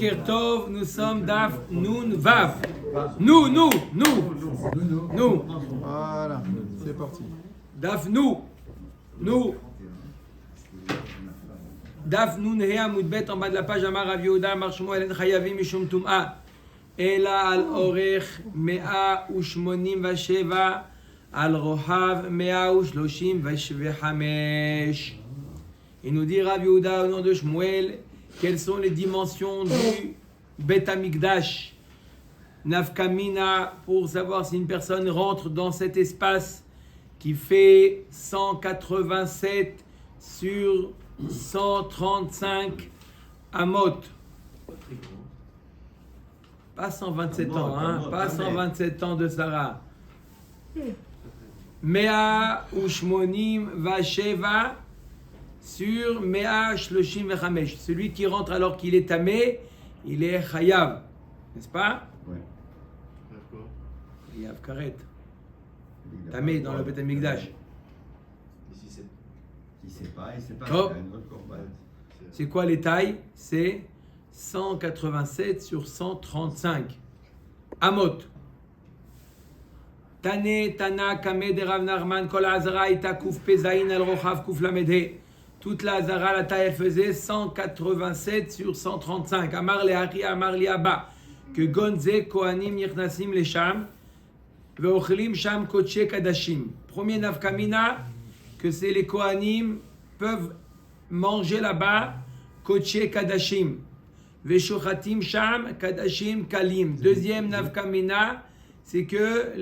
Kertov, nous sommes Daf Nun Vav. Nous. Voilà, c'est parti. Daf nous. Daf Nun He Amud Bet en bas de la page Amar Rav Yehuda Amar Shmuel En Chayavim Mishum Tum'a Ela al Orech 187 al Rohav 135. Il nous dit Rav Yehuda au nom de Shmuel quelles sont les dimensions du Bet Hamikdash Nafkamina pour savoir si une personne rentre dans cet espace qui fait 187 sur 135 amot. Pas 127 ans, hein, pas 127 ans de Sarah. Mea ushmonim vasheva sur Mea shloshim vechamesh. Celui qui rentre alors qu'il est tamé, il est chayav, n'est-ce pas? Oui. Chayav karet. Tamé dans le Bet Hamikdash. Il sait pas, Oh. il a une autre corban. C'est quoi les tailles? C'est 187 sur 135. Amot. Tane, Tana, Kame, de Rav Narman, Kol Azara, Ita, Kouf, Pezaïn, El Rochav, Kouf, Lamedhe. Toute la Azara, la taille, elle faisait 187 sur 135. Amar le Hari, Amar li Abba. Que Gonze, Kohanim, Yirnasim, les Sham. Veochlim, Sham, Koche, Kadashim. Premier Nafkamina, que c'est les Kohanim peuvent manger là-bas, Koche, Kadashim. Veshochatim, Sham, Kadashim, Kalim. Deuxième Nafkamina, c'est que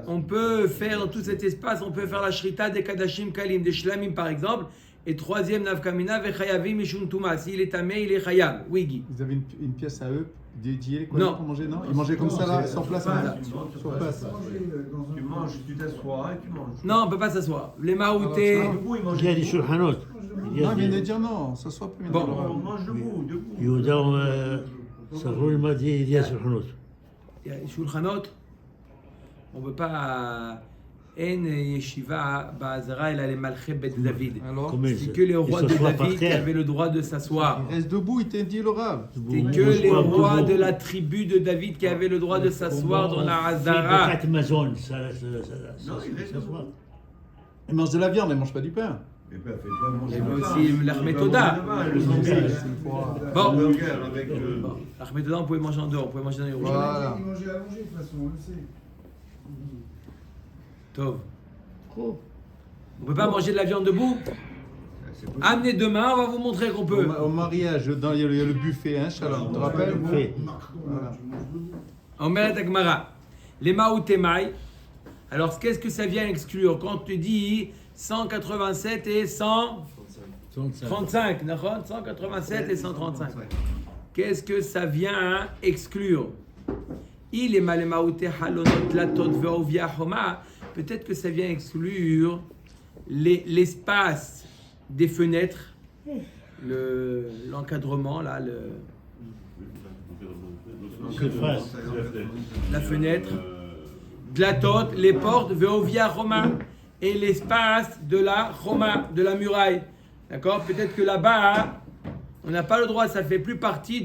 on peut faire dans tout cet espace, on peut faire la shrita des kadashim kalim, des shlamim par exemple. Et troisième nafkamina, vechayavim mishum tuma. S'il est tamé, il est chayav. Oui, Guy. Vous avez une pièce à eux dédiée quoi, Non. pour manger, non? Ils mangeaient comme ça là, sur place. Sur place. Tu manges, tu t'assois et tu manges. Non, on ne peut pas s'asseoir. Les maoutés. Il y a des shulchanot. Non, mais de dire non, ça soit plus. Bon. On mange debout. Yehuda, Sarou, il m'a dit il y a shulchanot. Il y a les shulchanot. On ne peut pas. En yeshiva, ba'azara, il a les malchés Bet David. Alors, C'est que les rois de David qui avaient le droit de s'asseoir. il reste debout, il t'a dit le rave. C'est que les rois de la tribu de David qui avaient le droit de s'asseoir dans la Hazara. Non, il reste Ils mangent de la viande, ils ne mangent pas du pain. Et ben, fais pas manger. Il y avait le aussi pain. l'Achmetoda. Bon. Bon, Avec l'Achmetoda, on pouvait manger en dehors, on pouvait manger dans les rouges. Voilà. Ils mangeaient à manger de toute façon, on le sait. Tov. On ne peut pas manger de la viande debout. Amenez demain, on va vous montrer qu'on peut. Au mariage, il y a le buffet, hein, Shalom, tu te rappelles? Voilà. Omeret Agmara. Les Maoutemai. Alors, qu'est-ce que ça vient exclure? Quand tu dis 187 et 135, 187 et 135. Qu'est-ce que ça vient exclure? Il est mal maouté halonot latot veovia homa. Peut-être que ça vient exclure l'espace des fenêtres, l'encadrement là, la fenêtre, de la tote, les portes, veovia Roma, et l'espace de la Roma, de la muraille. D'accord? Peut-être que là-bas, on n'a pas le droit, ça ne fait plus partie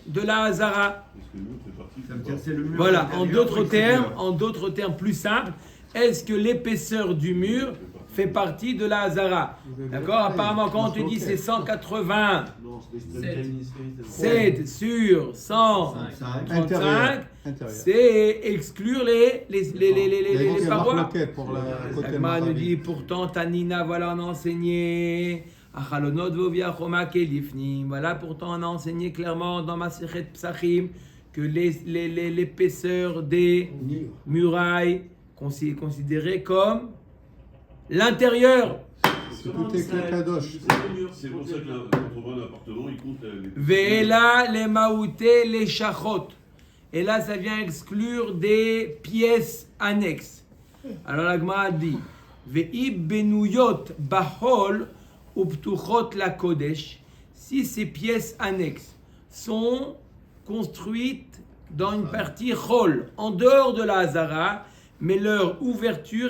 de la Hazara. Ça veut dire c'est le mur. Voilà, en d'autres termes plus simples, est-ce que l'épaisseur du mur fait partie de la Hazara? D'accord? Apparemment, quand on te dit c'est 187 sur 135, c'est exclure les parois. L'Agma nous dit pourtant, Tanina, voilà, on a enseigné. Voilà, pourtant, on a enseigné clairement dans ma Masechet Psachim que l'épaisseur des murailles est considérée comme l'intérieur. C'est tout écrit kadosh. C'est pour ça que quand on voit un appartement, il compte les... Ve'ela les maouté les shachot. Et là, ça vient exclure des pièces annexes. Alors la Gemara dit Ve'ib benuyot bahol uptuchot la kodesh. Si ces pièces annexes sont construites dans une partie chol, en dehors de la Hazara, mais leur ouverture,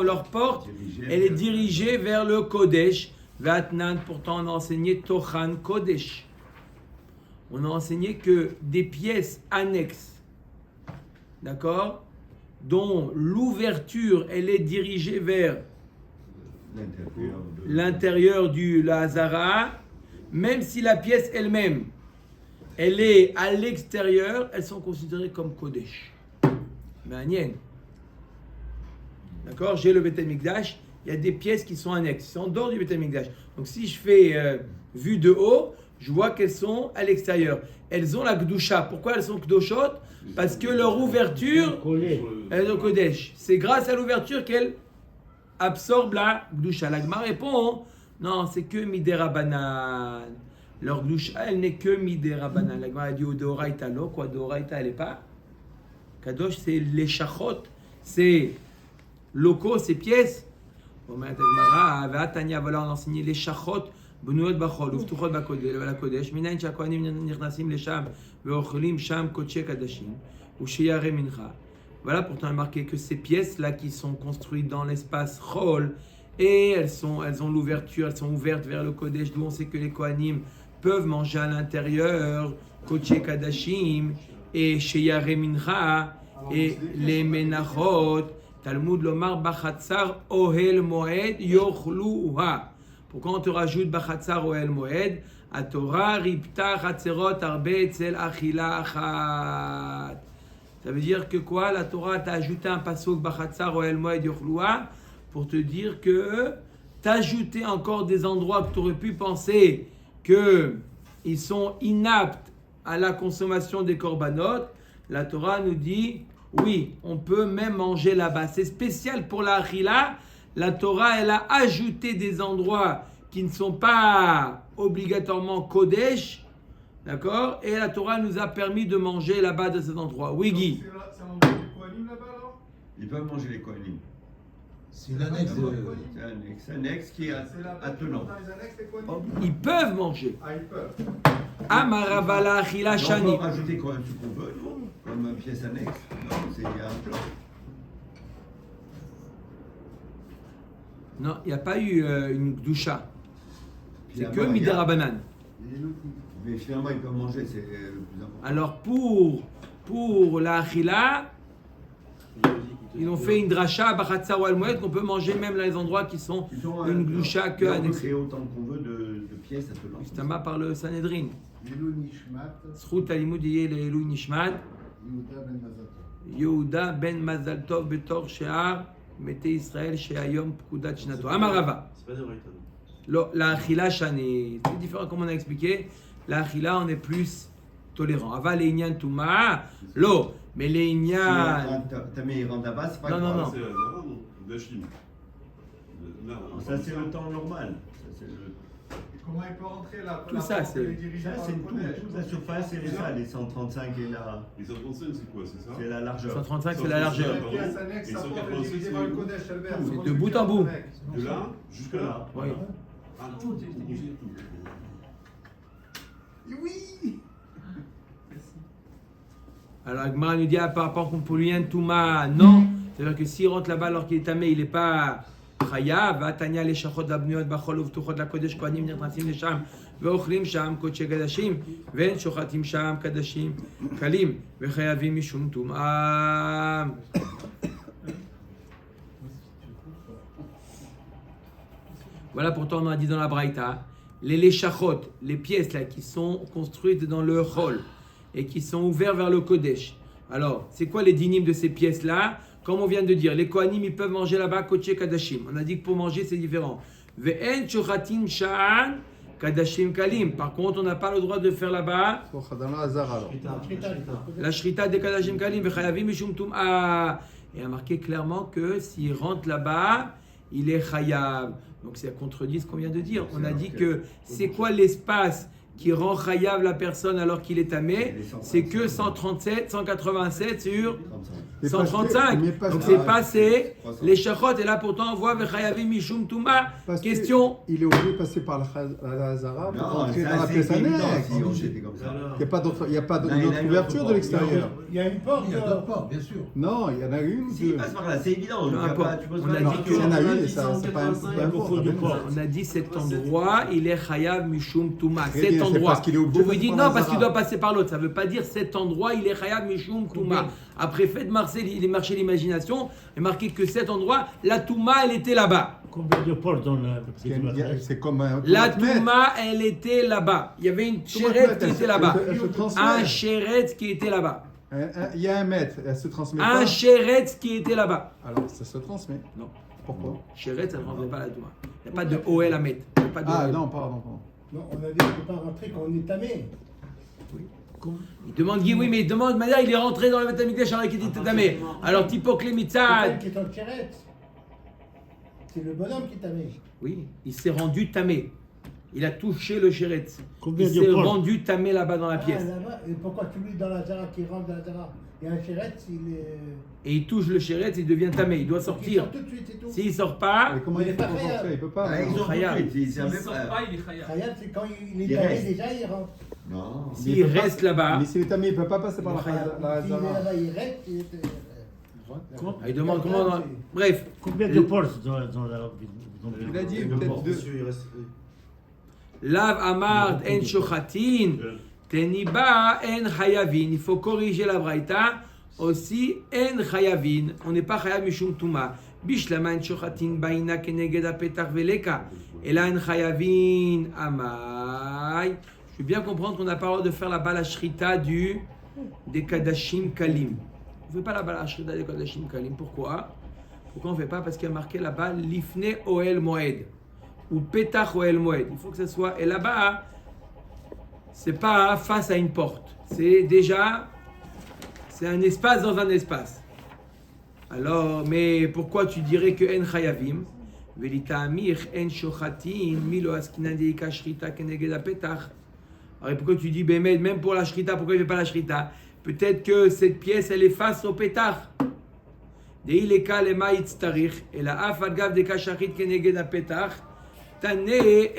leur porte, elle est dirigée vers le Kodesh. Vatnan, pourtant on a enseigné Tochan Kodesh. on a enseigné que des pièces annexes, d'accord, dont l'ouverture, elle est dirigée vers l'intérieur du Hazara, même si la pièce elle-même, elle est à l'extérieur, elles sont considérées comme Kodesh. Ma'anien. D'accord, j'ai le Beth Amikdash, il y a des pièces qui sont annexes, qui sont en dehors du Beth Amikdash. Donc si je fais vue de haut, je vois qu'elles sont à l'extérieur. Elles ont la Gdusha. Pourquoi elles sont Kdoshot? Parce que leur ouverture, elles ont Kodesh. C'est grâce à l'ouverture qu'elles absorbent la Gdusha. La Gemara répond, non, c'est que Midera Banan. Leur Gdusha, elle n'est que Midera Banan. La Gemara dit, Deoraita lo, quoi, Deoraita, elle n'est pas. Kadosh, c'est les shachot, c'est locaux, c'est pièces. Voilà, on a enseigné les shachot, בנויות בחול ופתוחות בקודש, מניין שהכהנים נכנסים לשם ואוכלים שם קודשי קדשים ושיערי מנחה. Voilà, pourtant il est marqué que ces pièces-là qui sont construites dans l'espace Chol, et elles ont l'ouverture, elles sont ouvertes vers le Kodesh, d'où on sait que les Kohanim peuvent manger à l'intérieur, Kodesh Kadashim, et Sheyare Mincha, et les Menachot, Talmud Lomar Bachatzar Ohel Moed Yochluha. Pourquoi on te rajoute Bachatzar Ohel Moed? A Torah Ripta Chatzerot Arbe Etzel Achila Achat. Ça veut dire que quoi? La Torah t'a ajouté un pasuk Bachatzar Ohel Moed Yochluha pour te dire que t'as ajouté encore des endroits que tu aurais pu penser qu'ils sont inaptes à la consommation des korbanot. La Torah nous dit oui, on peut même manger là-bas. C'est spécial pour la achila. La Torah, elle a ajouté des endroits qui ne sont pas obligatoirement Kodesh, d'accord? Et la Torah nous a permis de manger là-bas de cet endroit. Oui, Guy. C'est un endroit des Kohanim là-bas alors? Ils peuvent manger les Kohanim. C'est une annexe de... C'est un annexe qui est attenant. Dans les annexes des Kohanim? Ils peuvent manger. Ah, ils peuvent. Amaravala achila On shani. peut rajouter quand même ce qu'on veut, non? Comme pièce annexe. Non, c'est un plan. Non, il n'y a pas eu une gdusha. C'est que Finalement, Midera Banan. Mais finalement, ils peuvent manger, c'est le plus important. Alors pour la achila, ils ont fait une dracha Bachatzar Ohel Moed qu'on peut manger même dans les endroits qui sont une gdusha que on peut annexée. créer autant qu'on veut de pièces attenantes. Justement par le Sanhedrin. Lelou Nishmat, Zchut halimud yeh le'elu nishmat Yehuda ben Mazatov. Yehuda ben Mazal Tov betor she'ar mete Israël she'ayom pkudat shnato. Amarava. C'est pas des vrais Lo, la achila shani. C'est différent comme on a expliqué. La achila on est plus tolérant. Ava le'inyan tuma. Lo. Mais le'inyan. T'as mis rentre là-bas, c'est pas Non, grave. non, non. C'est Hazara, non? Dashim. Ça, c'est le temps normal. Ça, c'est le... Et comment il peut rentrer là? Tout ça, c'est- Ça, c'est toute la surface et les salles. Les 135 et Les 135, c'est quoi? C'est ça? c'est la largeur. 135 c'est la largeur. La pièce annexe, ça porte est divisée par le Kodesh, Albert. C'est de bout en bout. De là jusqu'à là. Oui. Ah, tout, tout. Oui. Alors Agmara nous dit par rapport qu'on peut lui un touma, non. C'est-à-dire que s'il rentre là-bas alors qu'il est tamé, il n'est pas chayav. Vatanya les shachot d'abnuot bachol uvtuchot la kodesh kohanim nirnasim lesham veochlim sham kodesh kadashim ven shochatim sham kadashim kalim vechayavim mishum tum'am. Voilà pourtant on a dit dans la Braïta, les léchachot, les pièces là qui sont construites dans le hall et qui sont ouvertes vers le Kodesh. Alors, c'est quoi les dynimes de ces pièces là? Comme on vient de dire, les Kohanim ils peuvent manger là-bas Kodesh Kadashim. On a dit que pour manger c'est différent. Ve'en chochatim sha'an Kadashim kalim. Par contre, on n'a pas le droit de faire là-bas Dans le hasard alors. la shrita des Kadashim kalim vechayavim mishum tum'a. Et il a marqué clairement que s'il rentre là-bas, il est chayav. Donc ça contredit ce qu'on vient de dire. On a dit que c'est quoi l'espace qui rend chayav la personne alors qu'il est tamé? C'est que 137, 187 sur 35. Mais 135. parce que- Donc c'est passé. Les shachot, et là pourtant on voit Vechayavim Mishum Touma. Parce que Question. il est obligé de passer par la Hazara pour Non, rentrer ça, dans la c'est pièce évident, annexe. si on était comme ça. Il n'y a pas Non, il y a d'autre une ouverture autre de l'extérieur. Il y a une porte. Il y a d'autres portes, bien sûr. Non, il y en a une ou S'il deux. passe par là, c'est évident. Peu Tu vas importe. pas- tu poses On pas a la dit question. Il y en a une et ça, c'est pas un beaucoup de portes. On a dit cet endroit, il est Chayav Mishum Touma. Très Cet bien, c'est endroit. parce qu'il est obligé Vous de vous dites passer par non, parce qu'il Hazara. doit passer par l'autre. Ça ne veut pas dire cet endroit, il est Chayav Mishum Touma. Après, faites marcher l'imagination et marquez que cet endroit, la Touma, elle était là-bas. Combien de portes dans la C'est comme un. La Tout va te mettre. Touma, elle était là-bas. Il y avait une Tout va te chéret mettre, qui elle était se- là-bas. elle se transmet. Un chéret qui était là-bas. Il y a un mètre, elle se transmet Un pas. chéret qui était là-bas. Alors, ça se transmet. Non. Pourquoi Chéret, ça ne rendrait pas la Touma. Il n'y a pas de OL à mettre. Il y a pas de Ah OL. non, pardon. Non, on a dit qu'on ne peut pas rentrer quand on est tamé. Il demande Guy, oui, mais il demande, manière, il est rentré dans le Beth Amikdash alors qu'il était tamé. Alors, Tipokle C'est Mitzad. qui est dans le chéret. C'est le bonhomme qui est tamé. Oui, il s'est rendu tamé. Il a touché le chéret. Combien Il de s'est portes rendu tamé là-bas dans la pièce. Ah, là-bas. Et pourquoi tu lui dans la Zara qui rentre dans la Zara? Il y a un chéret, il est. Et il touche le chéret, il devient tamé. Il doit Il sortir. sort tout de suite et tout. S'il sort pas, Mais comment Il il est fait pas pour khayab. sortir Il peut pas. Ah, ils non. ont Khayab. tout de suite, c'est Il même sort pas. pas, il est Khayab. Khayab, c'est quand il est Il tamé reste. déjà, il rentre. Non. s'il peut pas- reste là-bas, Mais s'il est tamé, il ne peut pas passer par la S'il est Hazara. là-bas, il reste. il demande comment. Bref, Combien de portes dans la Il a dit Deux peut-être portes. deux. Lav Amard en Shochatin, Teniba en Chayavin. Il faut corriger la Braïta. Aussi en Chayavin. On n'est pas Chayav Mishum Touma. Bishlama en Shochatin Baina Keneged Apetach Veleka. Et là en Chayavin Amai. Je veux bien comprendre qu'on n'a pas le droit de faire la shrita des Kadashim Kalim. On ne fait pas la shrita des Kadashim Kalim. Pourquoi on ne fait pas? Parce qu'il y a marqué là-bas Lifne Oel Moed. Ou Petach Oel Moed. Il faut que ce soit. Et là-bas, c'est pas face à une porte. C'est déjà. C'est un espace dans un espace. Alors, mais pourquoi tu dirais que En Chayavim? Velita Amir En Shochatin Milo Askinan Deika Shrita Keneged Petach. Alors pourquoi tu dis Bémed, même pour la Shrita, pourquoi il ne fait pas la Shrita? Peut-être que cette pièce, elle est face au Petach. Deileka Lema Itztarich. Et la Afadgav Deka Shachit Keneged Petach. Tane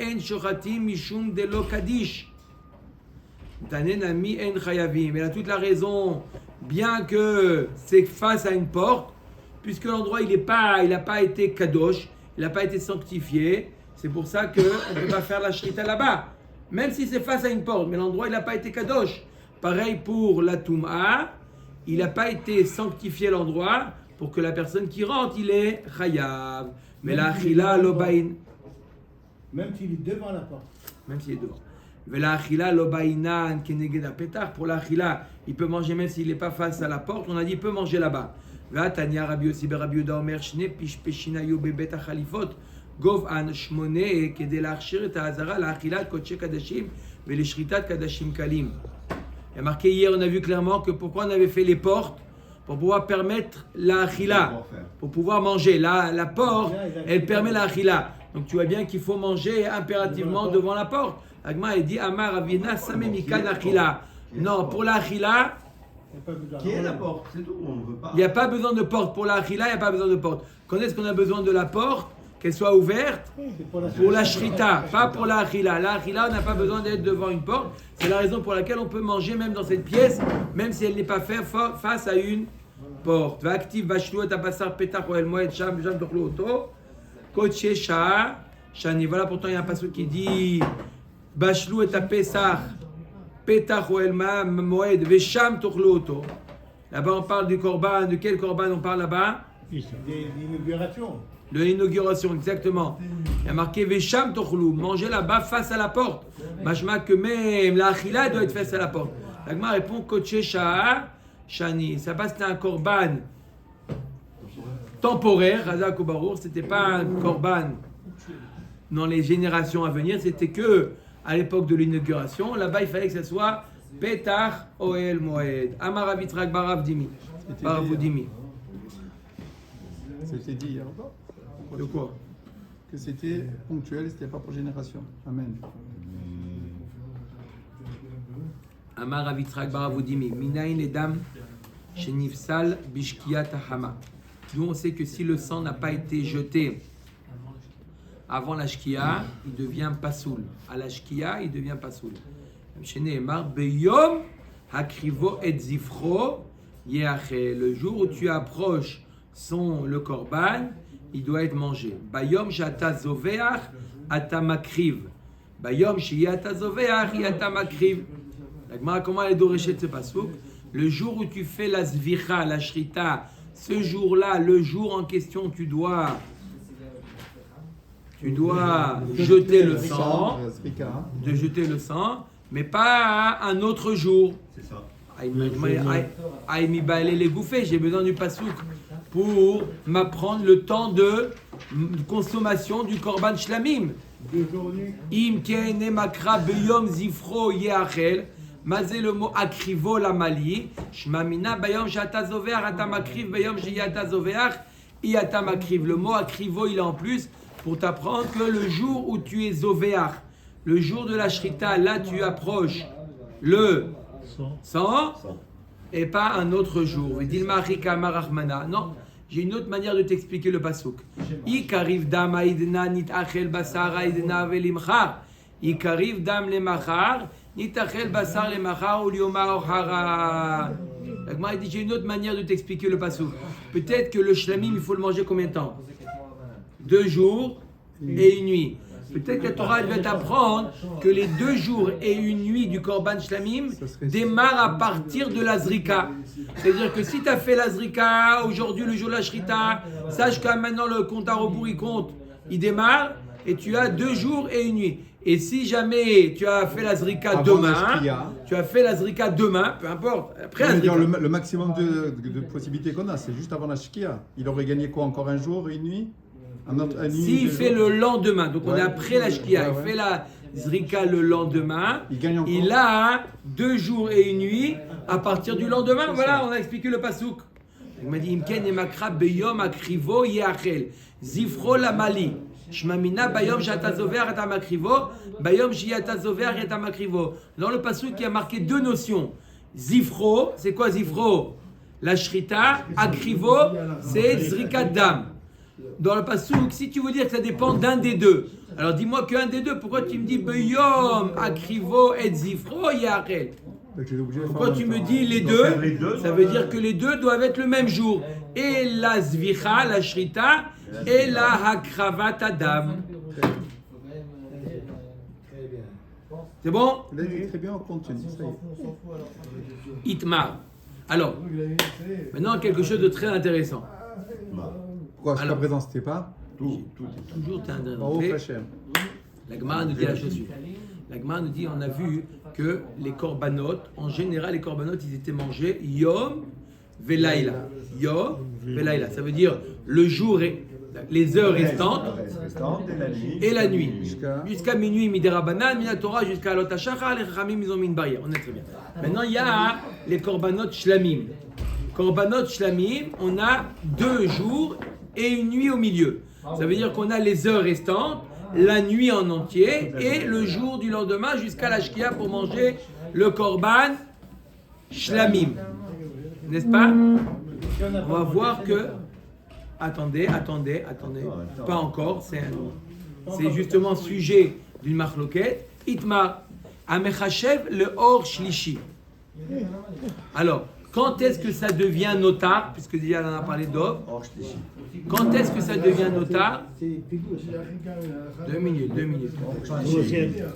En Shochatim Mishum Delo Kadish. Tane Nami En Chayavim. Elle a toute la raison. Bien que c'est face à une porte, puisque l'endroit il n'a pas été kadosh, il n'a pas été sanctifié, c'est pour ça qu'on ne peut pas faire la shrita là-bas, même si c'est face à une porte, mais l'endroit il n'a pas été kadosh. Pareil pour la touma, il n'a pas été sanctifié l'endroit pour que la personne qui rentre il est chayav. Mais la achila lobain, Même s'il est devant la porte. même s'il est devant. Velachila lobainan keneged apetach. Pour l'achila, il peut manger même s'il n'est pas face à la porte. On a dit il peut manger là-bas. Ve'atania Rabbi Yossi ben Rabbi Yehuda Omer shne pishpeshinayu bebet achalifot gov an shmone kedei lachshir et ha'azara la'achilat kodesh kadashim ve'leshritat kadashim kalim. Il y a marqué hier, on a vu clairement que pourquoi on avait fait les portes pour pouvoir permettre l'achila, pour pouvoir manger. La porte, elle permet l'achila. Donc tu vois bien qu'il faut manger impérativement devant la porte. Agma il dit Amar Avina Samemikan Achila. Non, pour la Achila, Il n'y a pas besoin. Qui est la porte? C'est tout, on ne veut pas. il n'y a pas besoin de porte. Pour la Achila, il n'y a pas besoin de porte. Quand est-ce qu'on a besoin de la porte? Qu'elle soit ouverte C'est pour la pour la Shrita, pas pour la Achila. La Achila, on n'a pas besoin d'être devant une porte. C'est la raison pour laquelle on peut manger même dans cette pièce, même si elle n'est pas faite face à une porte. Va active, va chlou, ta passar, petach, oel, moed, sham, jam, dochlo, auto. Koche, sha, shani. Voilà, pourtant, il y a un passage qui dit Bachlou et Pesach, Petach ou El Moed, Vesham Tochloto. Là-bas, on parle du korban. De quel korban on parle là-bas? L'inauguration. De l'inauguration, exactement. Il y a marqué Vesham Tochlou, manger là-bas face à la porte. Machma que même la achila doit être face à la porte. L'agma répond Koche Sha'a Shani. Ça passe, c'était un korban temporaire, Hazak ou Barour, c'était pas un korban dans les générations à venir, c'était que à l'époque de l'inauguration. Là-bas, il fallait que ce soit Petach Oel Moed. Amar Avitrak Barav Dimi. Baravoudimi. C'était dit hier encore. De quoi? Que c'était ponctuel, c'était pas pour génération. Amen. Amar Avitrak Baravoudimi. Minaïn les dames. chez Nifsal Bishkiyat Hama. D'où on sait que si le sang n'a pas été jeté avant la shkia, il devient pasoul. À la shkia, il devient pasoul. Chez Nehemar, Beyom Hakrivo et Zifro Yeaché. Le jour où tu approches le korban, il doit être mangé. Bayom Shata Zoveach Ata Makriv. Bayom Shiyata Zoveach Yata Makriv. La Gemara, comment elle est doréchée de ce pasouk? Le jour où tu fais la zvicha, la shrita, ce jour-là, le jour en question, tu dois jeter le sang, mais pas un autre jour. C'est ça. J'ai besoin du pasouk pour m'apprendre le temps de consommation du korban shlamim. Im ke'ene makra beyom zifro yeachel. Mazé le mot akrivo la mali. Shmamina bayom shata zoveach ata makriv bayom shiyata zoveach iata makriv. Le mot akrivo il est en plus pour t'apprendre que le jour où tu es zoveach, le jour de la shrita, là tu approches le sang et pas un autre jour. Non, j'ai une autre manière de t'expliquer le pasuk. Ikariv dam aidna nit achel basar aidna velimchar. Ikariv dam lemachar. Nitachel basar lemachar ou lioma ohara. Il dit j'ai une autre manière de t'expliquer le pasuk. Peut-être que le shlamim il faut le manger combien de temps? 2 jours et une nuit. Peut-être que la Torah va t'apprendre que les 2 jours et une nuit du korban shlamim démarrent à partir de la zrika. C'est-à-dire que si tu as fait la zrika aujourd'hui le jour de la shrita, sache que maintenant le compte à rebours il démarre et tu as 2 jours et une nuit. Et si jamais tu as fait la zrika demain, peu importe. Après la dire le maximum de possibilités qu'on a, c'est juste avant la shkia. Il aurait gagné quoi, encore un jour et une nuit? S'il fait le lendemain, donc on est après la shkia, il fait la zrika le lendemain, il a 2 jours et une nuit à partir du lendemain. Voilà, on a expliqué le pasouk. Il m'a dit Imken et makra beyom akrivo yeachel zifro la mali. Shmamina bayom shata zover et amakrivo, bayom shiyata zover et amakrivo. Dans le pasuk, il y a marqué 2 notions. Zifro, c'est quoi zifro? La shrita. Akrivo, c'est zrikat dam. Dans le pasuk, si tu veux dire que ça dépend d'un des deux, alors dis-moi qu'un des deux. Pourquoi tu me dis bayom akrivo et zifro yachel? Pourquoi tu me dis les deux? Ça veut dire que les deux doivent être le même jour. Et la zvicha, la shrita, et la hakravat adam. C'est bon? Très bien, on continue. Itmar. Alors, maintenant quelque chose de très intéressant. Pourquoi jusqu'à présent c'était pas? Toujours tu es Oh, la Gemara nous dit la chose suivante. La Gemara nous dit, on a vu que les korbanot, en général les korbanot, ils étaient mangés yom velaila. Yom velaila, ça veut dire le jour et les heures restantes et la nuit. Jusqu'à minuit, midirabanan, minatora, jusqu'à l'otashachar, les chachamim, ils ont mis une barrière. On est très bien. Maintenant, il y a les korbanot shlamim. Korbanot shlamim, on a 2 jours et une nuit au milieu. Ça veut dire qu'on a les heures restantes, la nuit en entier et le jour du lendemain jusqu'à la shkia pour manger le korban shlamim. N'est-ce pas? On va voir que... Attendez. Pas encore, c'est justement sujet d'une marloquette. Itmar, amechachev le or shlishi. Alors, quand est-ce que ça devient notar? Puisque déjà on en a parlé d'or. Quand est-ce que ça devient notar? 2 minutes.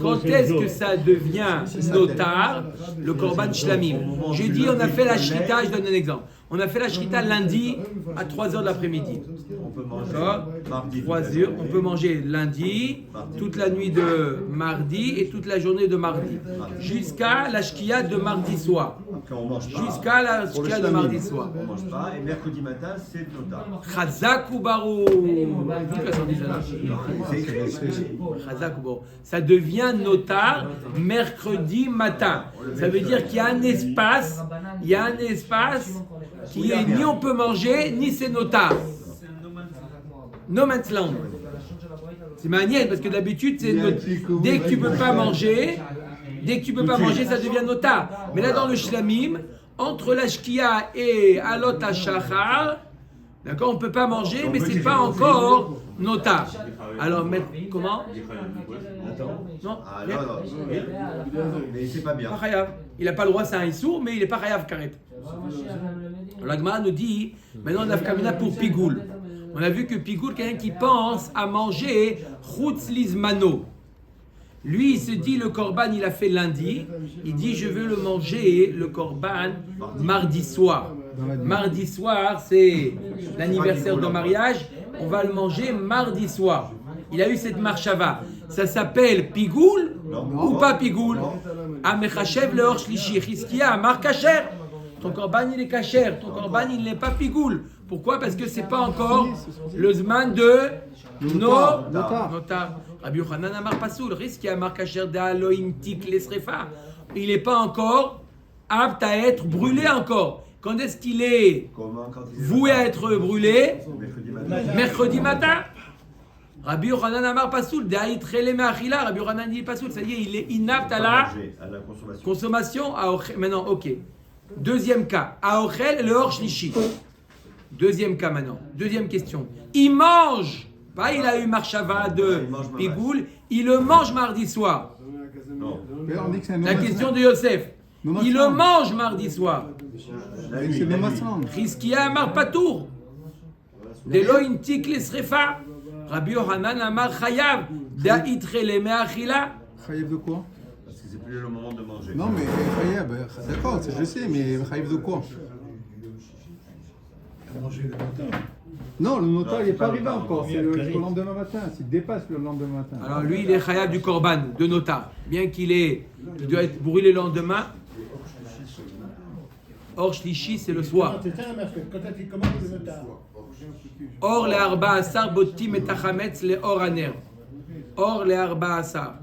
Quand est-ce que ça devient notar, le korban shlamim? J'ai dit, on a fait la shrita, je donne un exemple. On a fait la shrita lundi à 3h de l'après-midi. On peut manger mardi. 3h, on peut manger lundi, toute la nuit de mardi et toute la journée de mardi. Jusqu'à la shkia de mardi soir. Jusqu'à la shkia de mardi soir. On mange pas et mercredi matin c'est notar. Chazak ou barou. Chazak ou barou. Ça devient notar mercredi matin. Ça veut dire qu'il y a un espace qui est ni on peut manger, ni c'est notar. No man's land. C'est magnifique parce que d'habitude, dès que tu peux pas manger, ça devient notar. Mais là, dans le shlamim, entre la shkia et alot hashachar, d'accord, on ne peut pas manger, mais c'est pas encore notar. Alors, comment? Non, Ah rien. mais c'est pas bien. Pas chayav. Il n'a pas le droit, c'est un issour, mais il n'est pas chayav karet. La Gemara nous dit, maintenant on a kamina pour pigoul. On a vu que pigoul, quelqu'un qui pense à manger chutz lizmano. Lui, il se dit, le korban, il a fait lundi. Il dit, je veux le manger, le korban, mardi soir. Mardi soir, c'est l'anniversaire de mariage. On va le manger mardi soir. Il a eu cette marchava. Ça s'appelle pigoul ou pas pigoul? Amechachev le hor shlishi. Chizkia, amar kacher. Ton korban, il est kacher. Ton korban, il n'est pas pigoul. Pourquoi? Parce que c'est pas encore le zman de notar. Rabbi Yochanan amar pasoul. Chizkia, amar kacher de Elohim tik lesrefa. Il n'est pas encore apte à être brûlé encore. Quand est-ce qu'il est voué à être brûlé? Mercredi matin. Rabbi Yochanan amar pasoul. De'ait relé me'achila. Rabbi Yochanan dit pasoul. Ça y est, il est inapte à la consommation. Maintenant, ok. Deuxième cas. Aochel le hor shlishi. Deuxième cas maintenant. Deuxième question. Il mange. Pas il a eu marchava de pigoul. Il le mange mardi soir. La question de Yosef. Il le mange mardi soir. Chizkia amar patour. Delo intik lesrefa. Rabbi Yochanan amar chayav. Da'it relé me'achila. Chayav de quoi? Parce que c'est plus le moment de manger. Non, mais Chayav, d'accord, je sais, mais Chayav de quoi? Non, le notar, il n'est pas arrivé encore. C'est le lendemain matin. S'il dépasse le lendemain matin. Alors lui, il est chayav du korban, de notar. Bien qu'il doit être brûlé le lendemain. Or shlishi, c'est le soir. C'est ça, parce que quand tu commences le notar. Or le arba asar botim et tachametz le or aner. Or le arba asar.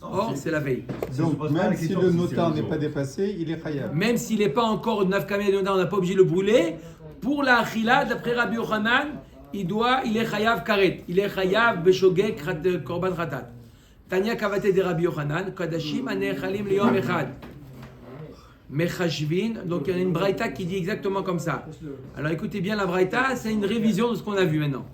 Or, c'est la veille. Donc, même si le notar n'est pas dépassé, il est chayav. Même s'il n'est pas encore nafkamé de notar, on n'a pas obligé de le brûler. Pour la achila, d'après Rabbi Yochanan, il est chayav karet. Il est chayav beshogek korban khatat. Tanya kavate de Rabbi Yochanan, kadashim anechalim liyom echad. Mechashvin. Donc il y a une braïta qui dit exactement comme ça. Alors écoutez bien la braïta, c'est une révision de ce qu'on a vu maintenant.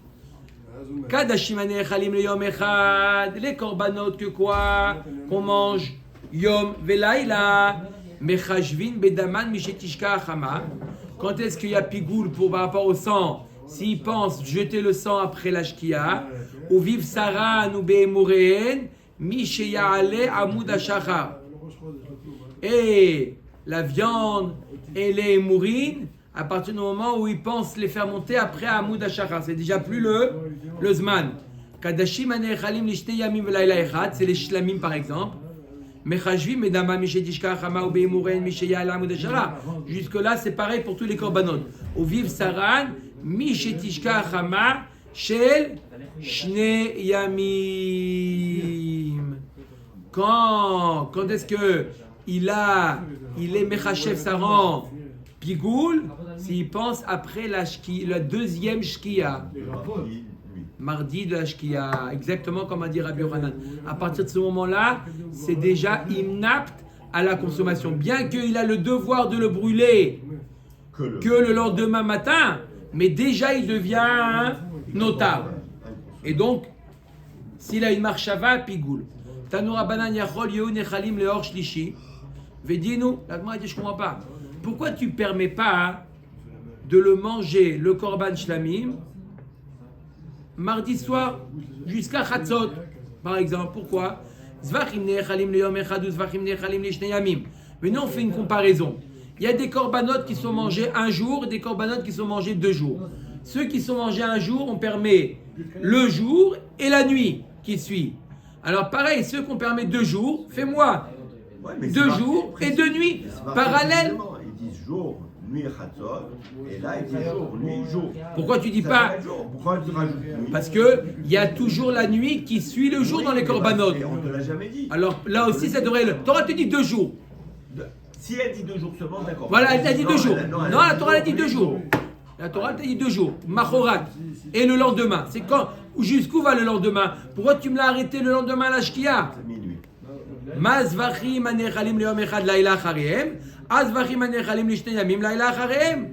Kadashim anechalim liyom echad. Les korbanot que quoi? Qu'on mange yom velaila. Mechashvin bedaman mishetishka achama. Quand est-ce qu'il y a pigoul par rapport au sang? S'il pense jeter le sang après la shkia, ou vive saran ou be'emureen, misheyale amud hashachar. Et la viande et les mourines, à partir du moment où il pense les faire monter après amud hashachar, c'est déjà plus le zman. Kadashim anechalim lishte yamim velayla echad, c'est les shlamim par exemple. Mechashvim medama mishetishka achama ou be'emureen misheyale amud hashachar. Jusque là c'est pareil pour tous les korbanot. Ou vive saran. Mishetishka Chama Shel Shne Yamim. Quand est-ce que il est Mechachev Saran Pigoul? S'il pense après la deuxième Shkia. Mardi de la Shkia. Exactement comme a dit Rabbi Yochanan. À partir de ce moment-là, c'est déjà inapte à la consommation. Bien qu'il a le devoir de le brûler que le lendemain matin. Mais déjà il devient notable. Et donc, s'il a une marchava, pigoul. Tanoura banan yachol yehu nechalim leor shlishi. Vedinu, la Gemara dit, je ne comprends pas. Pourquoi tu ne permets pas de le manger, le korban shlamim, mardi soir, jusqu'à chatzot, par exemple? Pourquoi? Zvachim nechalim leyom echad ou zvachim nechalim leshne yamim. Mais nous, on fait une comparaison. Il y a des corbanotes qui sont mangés un jour et des corbanotes qui sont mangés 2 jours. Ceux qui sont mangés un jour, on permet le jour et la nuit qui suit. Alors pareil, ceux qu'on permet 2 jours, fais-moi 2 jours et 2 nuits parallèles. Ils disent jour, nuit, chatzot, et là ils disent jour, nuit, jour. Pourquoi tu dis pas? Pourquoi tu rajoutes nuit? Parce que il y a toujours la nuit qui suit le jour dans les corbanotes. Et on ne te l'a jamais dit. Alors là aussi, ça devrait. Torah te dit 2 jours. Si elle dit 2 jours seulement, d'accord. Voilà, elle t'a dit 2 jours. Non, la Torah elle a dit 2 jours. La Torah t'a dit 2 jours. Machorat. Et le lendemain. C'est quand? Jusqu'où va le lendemain? Pourquoi tu me l'as arrêté le lendemain à la Shkia? Minuit. Mazvachim anechalim leyom echad laila acharehem, azvachim anechalim lishne yamim laila acharehem.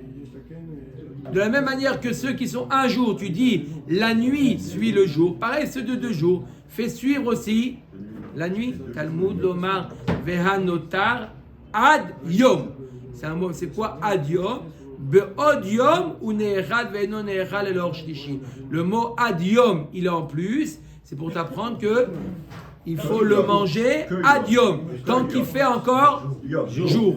De la même manière que ceux qui sont un jour, tu dis la nuit suit le jour. Pareil, ceux de 2 jours, fais suivre aussi la nuit. Talmud lomar vehanotar ad yom. C'est un mot, c'est quoi ad yom? Be'od yom ou ne'echad ve'eno ne'echad elor shlishi. Le mot ad yom, il est en plus. C'est pour t'apprendre que il faut le manger ad yom, tant qu'il fait encore jour.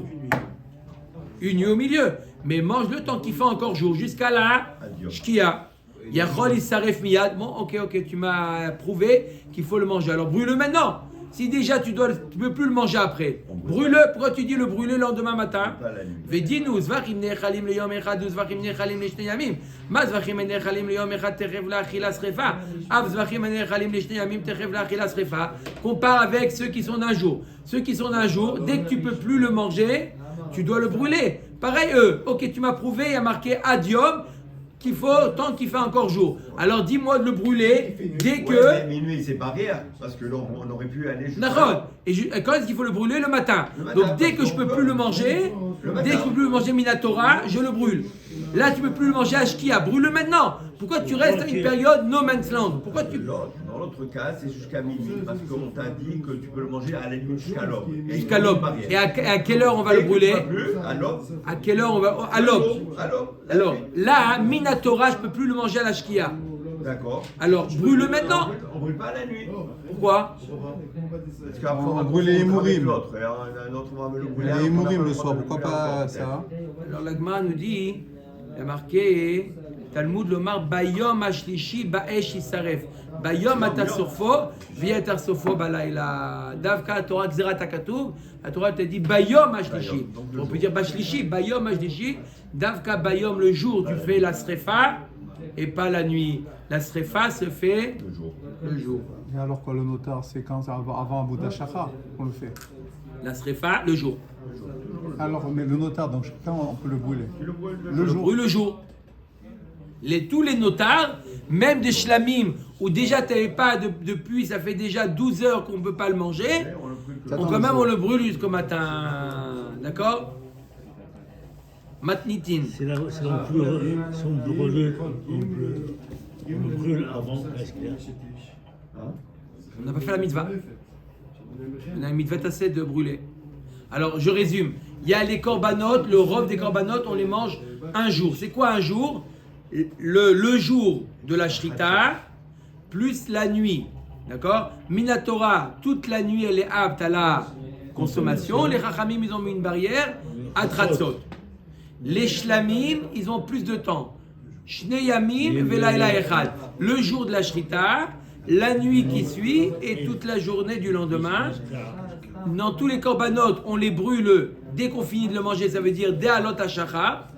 Une nuit au milieu. Mais mange-le tant qu'il fait encore jour, jusqu'à la shkia. Yachol isaref miyad. Bon, ok, tu m'as prouvé qu'il faut le manger. Alors brûle-le maintenant. Si déjà tu peux plus le manger après, brûle-le. Pourquoi tu dis le brûler le lendemain matin? Vedinu zvachim nechalim leyom echad zvachim nechalim leshne yamim. Ma zvachim nechalim leyom echad techev la'achila srefa. Av zvachim nechalim leshne yamim techev la'achila srefa. Compare avec ceux qui sont d'un jour. Ceux qui sont d'un jour, dès que tu peux plus le manger, tu dois le brûler. Pareil eux. Ok, tu m'as prouvé, il y a marqué adium qu'il faut tant qu'il fait encore jour. Alors dis-moi de le brûler dès que. Ouais, mais minuit, c'est pas rien, parce que là, on aurait pu aller jusqu'à. D'accord. Et quand est-ce qu'il faut le brûler? Le matin. Donc dès que je peux plus le manger, dès que je peux plus le manger Minatora, je le brûle. Là, tu peux plus le manger à Shkia. Brûle-le maintenant. Pourquoi tu restes à une période no man's land? Pourquoi tu. Dans l'autre cas, c'est jusqu'à minuit, parce qu'on t'a dit que tu peux le manger à la limite jusqu'à l'aube. Jusqu'à l'aube. Et à quelle heure on va le brûler? À l'aube. À quelle heure on va. À l'aube. Alors, là, Minatora, je peux plus le manger à la Shkia. D'accord. Alors, brûle-le maintenant. On brûle pas la nuit. Pourquoi? Parce qu'après, On va brûler les mourim. l'autre, et un autre, on va le brûler. Les mourim le soir, pourquoi pas ça? Alors, l'Agma nous dit, il y a marqué, Talmud lomar bayom ashlishi ba'esh isaref. Bayom atasorfo, viet sofo balayla. Davka Torah gzerat hakatuv. La Torah te dit bayom ashlishi. On peut dire bashlishi, bayom ashlishi. Davka bayom, le jour, tu fais la srefa et pas la nuit. La srefa se fait le jour. Et alors quoi, le notar, c'est quand avant Avodat Shachar qu'on le fait? La srefa, le jour. Alors, mais le notar, donc quand on peut le brûler? Le jour. Brûle le jour. Tous les notards, même des shlamim, où déjà tu n'avais pas depuis, ça fait déjà 12 heures qu'on ne peut pas le manger, quand même on le brûle jusqu'au matin. D'accord? Matnitin. C'est là si on brûle avant presque. On n'a pas fait la mitzvah. On a une mitzvah assez de brûler. Alors je résume. Il y a les korbanot, le rov des korbanot, on les mange un jour. C'est quoi un jour? Le jour de la shrita plus la nuit. D'accord? Minatora, toute la nuit elle est apte à la consommation. Les chachamim ils ont mis une barrière à tratzot. Les shlamim ils ont plus de temps. Shnei yamim velayla echad. Le jour de la shrita, la nuit qui suit et toute la journée du lendemain. Dans tous les korbanot, on les brûle dès qu'on finit de le manger, ça veut dire dès alot hashachar,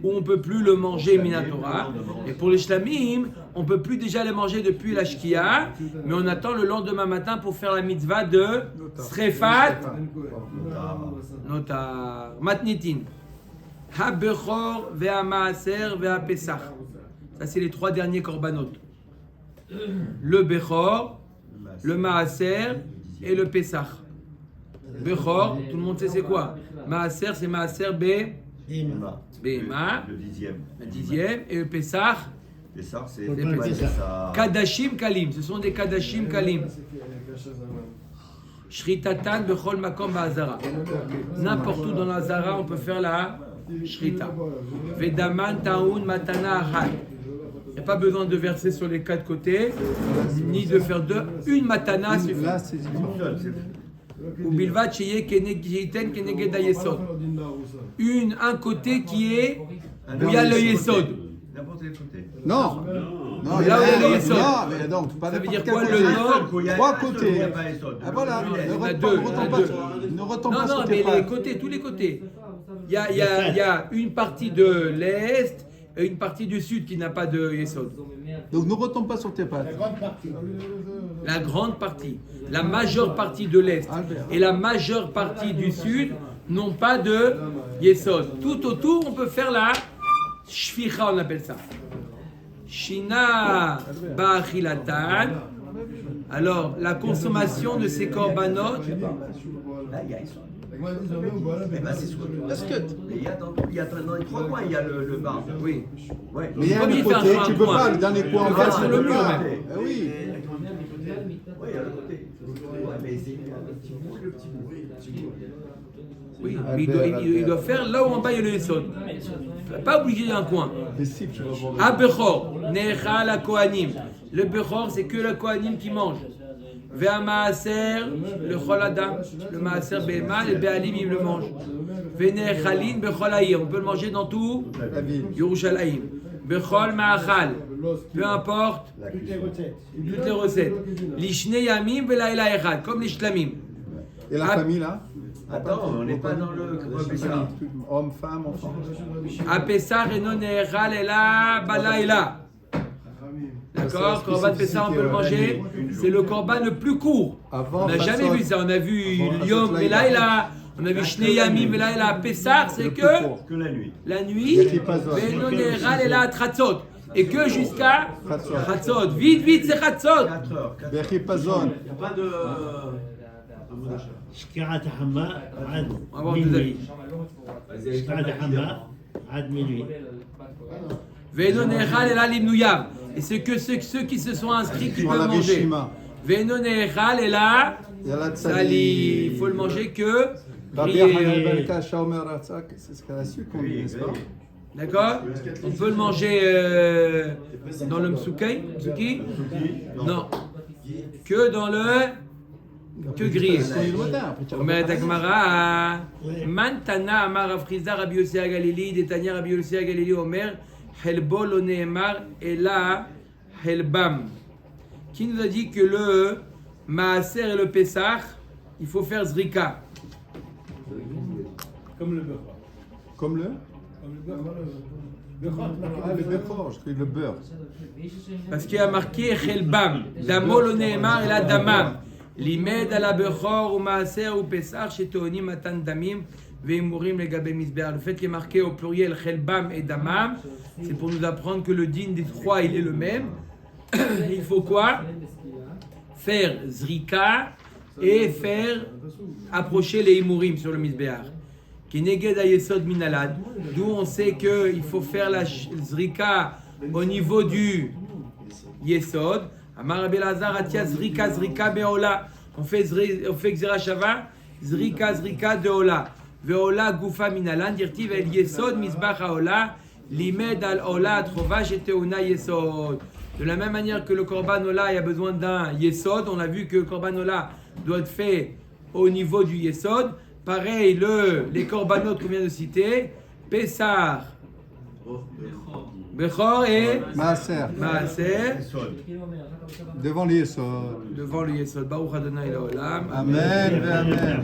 où on ne peut plus le manger minatora. Et pour les shlamim, on ne peut plus déjà les manger depuis la shkia, mais on attend le lendemain matin pour faire la mitzvah de srefat notar matnitin. Ha-bechor ve'ha-maaser ve'ha-pesach. Ça, c'est les 3 derniers korbanot. Le bechor, le maaser et le pesach. Bechor, tout le monde sait c'est quoi. Maaser, c'est maaser Bema. Le 10e. Et le pesach. Pesach, c'est Kadashim kalim. Ce sont des kadashim kalim. Shritatan bechol makom ba'azara. N'importe où dans la zara, on peut faire la shrita. Vedaman taoun matana ahad. Il n'y a pas besoin de verser sur les 4 côtés, ni de faire une matana suffit. Là, c'est Ou bilvat sheye kenegiten keneged hayesod. Un côté qui est où il y a le yesod. N'importe quel côté. Non. Non, Là où il y a le yesod. Non, mais donc, pas Ça veut dire n'importe quoi quel le côté. nord? 3 côtés. Ah voilà, Il y en a deux. ne retombe pas Non, sur mais tes les pattes. côtés, tous les côtés. Il y a une partie de l'est et une partie du sud qui n'a pas de yesod. Donc ne retombe pas sur tes pattes. La grande partie, la majeure partie de l'est et la majeure partie du sud n'ont pas de yesod. Tout autour, on peut faire la shficha, on appelle ça. Shina ba'achilatan Alors, la consommation de ces korbanot, Là, il y a Eh ben, c'est ce que mais il y a dans les 3 coins, il y a le bar. oui. Ouais. Mais il y a Comme un il fait un côté, coin. tu peux pas, le dernier coin en Il bas, va tu sur le peux mur, pas. même. Eh oui. Oui, il y a le côté. Ouais, mais c'est le petit bout. Oui, mais il doit faire là où en bas il y a le Yesod. Pas obligé d'un coin. Mais si, tu vas voir. Abechor, Necha la Kohanim. Le Bechor, c'est que le Kohanim qui mange. Ve'a Maaser, le Chol Adam, le Maaser Behema, les Be'alim, ils le mangent. Ve'nechalin, Bechol Haïr. On peut le manger dans tout La ville. Yerushalayim. Bechol Ma'achal. Peu importe Toutes les recettes. toutes les recettes. Lishne Yamim, Ve'laïla Echad, comme les Shlamim. Et la famille là? Attends, on n'est pas dans le ça. Homme, femme, enfant. A Pessah, Eno Nechal, Ela, Balaïla. D'accord, Korban Pessah, on peut le manger. C'est le Korban le plus court. Avant, On n'a jamais vu ça. On a vu Yom Velaïla, on a vu Shnei Yamim Velaïla. Pessah, c'est que Que la nuit. la nuit, Yachipazot. Veno Nechal, Ela, Tratzot. Et que jusqu'à Chatzot. Tratzot. Vite, vite, c'est Tratzot. 4 heures. Bechipazon. Il n'y a pas de. شكعة حماء عاد On va voir deux avis. شكعة حماء عاد minuit. Veno Nechal, Ela, Limnouyav. Et c'est que ceux qui se sont inscrits qui Sur peuvent la manger. Rishima. Veno Nechal, Ela, Il y a la Sali. Tsali. Il faut le manger que Rabbi grillé. Hanan ben Kasha Omer Ratzak, c'est ce qu'elle a su qu'on dit, n'est-ce pas? D'accord? On peut le manger dans le msouki? Msouki? Non. Que dans le... Que grillé. Mais Dagmara, Mantana Amar Afriza Rabbi Yossi Galili, Detania Rabbi Yossi Galili Omer, Helbol o Nehemar, Ela Helbam. Qui nous a dit que le Maaser et le Pessah, il faut faire Zrika. Comme le beurre. Comme le? Ah, le beurre. Bechor, je crois le beurre. Parce qu'il y a marqué Helbam, Damol o Nehemar et la Damam. Limed à la Bechor ou Maaser ou Pessah, chez Tooni Matan Damim, Veimurim le Gabé Misber. Le fait qu'il est marqué au pluriel Helbam et Damam, c'est pour nous apprendre que le din des trois il est le même. Il faut quoi? Faire Zrika et faire approcher les Imurim sur le Misbéar. Qui neged ayesod minalad. D'où on sait qu'il faut faire la Zrika au niveau du Yesod. Amar Rabbi Elazar atia Zrika Zrika beola. On fait Gzera Shava, Zrika de Veola gufa minalan, dirtiv el Yesod misbach haola, limed al ola trova sheteuna Yesod. De la même manière que le Korban Ola il a besoin d'un Yesod, on a vu que le Korban Ola doit être fait au niveau du Yesod. Pareil, les Korbanot qu'on vient de citer, Pessah, Bechor et Maaser. Maaser, Devant les Yesod. devant le Yesod. Baruch Adonai Laolam. Amen, amen.